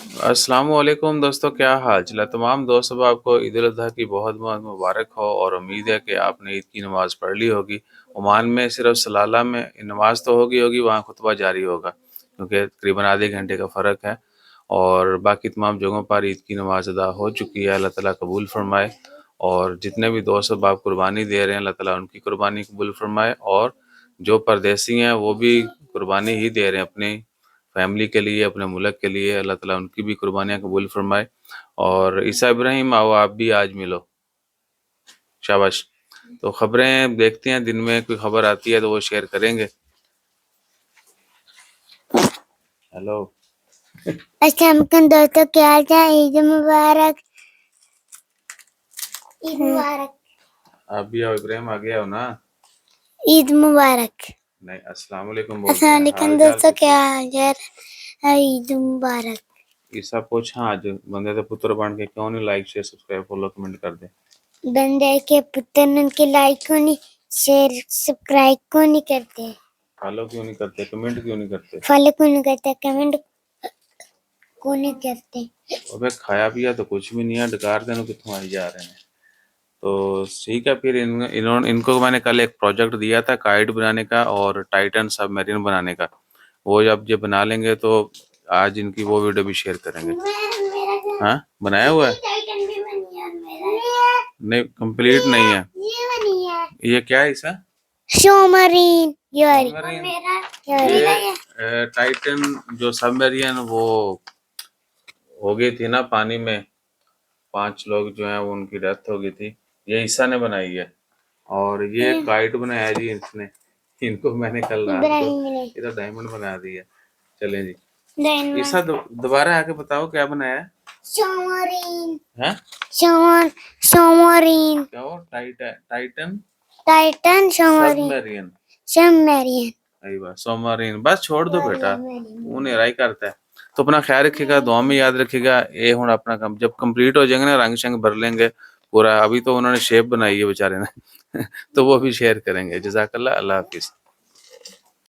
अस्सलाम वालेकुम दोस्तों, क्या हाल चाल है? तमाम दोस्तों आपको ईद उल अज़हा की बहुत बहुत मुबारक हो और उम्मीद है कि आपने ईद की नमाज़ पढ़ ली होगी। ओमान में सिर्फ सलाला में नमाज तो होगी, वहाँ खुतबा जारी होगा क्योंकि तकरीबन आधे घंटे का फ़र्क है और बाकी तमाम जगहों पर ईद की नमाज अदा हो चुकी है। अल्लाह ताला कबूल फरमाए और जितने भी दोस्त बाप कुर्बानी दे रहे हैं, अल्लाह ताला उनकी कुर्बानी कबूल फरमाए और जो परदेसी हैं वो भी कुर्बानी ही दे रहे हैं अपनी फैमिली के लिए, अपने मुल्क के लिए। अल्लाह ताला उनकी भी कुर्बानियाँ कबूल फरमाए। और ईसा इब्राहिम आओ आप भी आज मिलो, शाबाश। तो खबरें देखते हैं, दिन में कोई खबर आती है तो वो शेयर करेंगे। हेलो, अस्सलाम वालेकुम दोस्तों, क्या हाल चाल? ईद मुबारक। ईद मुबारक। आप भी आओ, इब्राहिम आ गया हो ना? ईद मुबारक। नहीं, अस्सलाम वालेकुम बोलते अस्सलाम हैं। वालेकुम हाल चाल दोस्तों, क्या पूछो। हाल चाल? ईद मुबारक। ईसा पूछ, हाँ आज बंदे तो पुत्र बन के क्यों नहीं like share subscribe follow comment कर दे। बंदे के पुत्र उनके लाइक को नहीं, शेयर सब्सक्राइब को नहीं करते, फॉलो क्यों नहीं करते, कमेंट क्यों नहीं करते? फॉलो को नहीं करते, कमेंट को नहीं करते। अबे खाया पिया तो कुछ भी नहीं है, डकार देने कितों आई जा रहे हैं। तो ठीक है, फिर इनको मैंने कल एक प्रोजेक्ट दिया था काइट बनाने का और टाइटन सबमरीन बनाने का। वो जब ये बना लेंगे तो आज इनकी वो वीडियो भी शेयर करेंगे। हाँ बनाया हुआ है, टाइटन भी बनी है मेरा। नहीं कंप्लीट नहीं है। ये बनी है ये क्या है इसा? सबमरीन। ये वाली सबमरीन। मेरा ये टाइटन जो सबमरीन वो हो गई थी ना पानी में, 5 लोग जो हैं वो उनकी डेथ हो गई थी। ये ईसा ने बनाई है और ये काइट बनाया जी इसने। इनको मैंने कल रात को इब्राहिम ने ये तो डायमंड बना दिया। चलें जी, डायमंड ईसा दोबारा आके बताओ क्या बनाया है? सबमरीन। हैं? सबमरीन। क्या हो? Titan Titan submarine. Submarine. Submarine. अरे वाह, सबमरीन। बस छोड़ दो बेटा, वो नहीं करता है। तो अपना ख्याल रखिएगा, दुआ में याद रखिएगा। ये हुन अपना काम जब कंप्लीट हो जाएंगे ना, रंग शंग भर लेंगे पूरा। अभी तो उन्होंने शेप बनाई है बेचारे ने तो वो भी शेयर करेंगे। जज़ाकल्लाह, अल्लाह हाफिज़।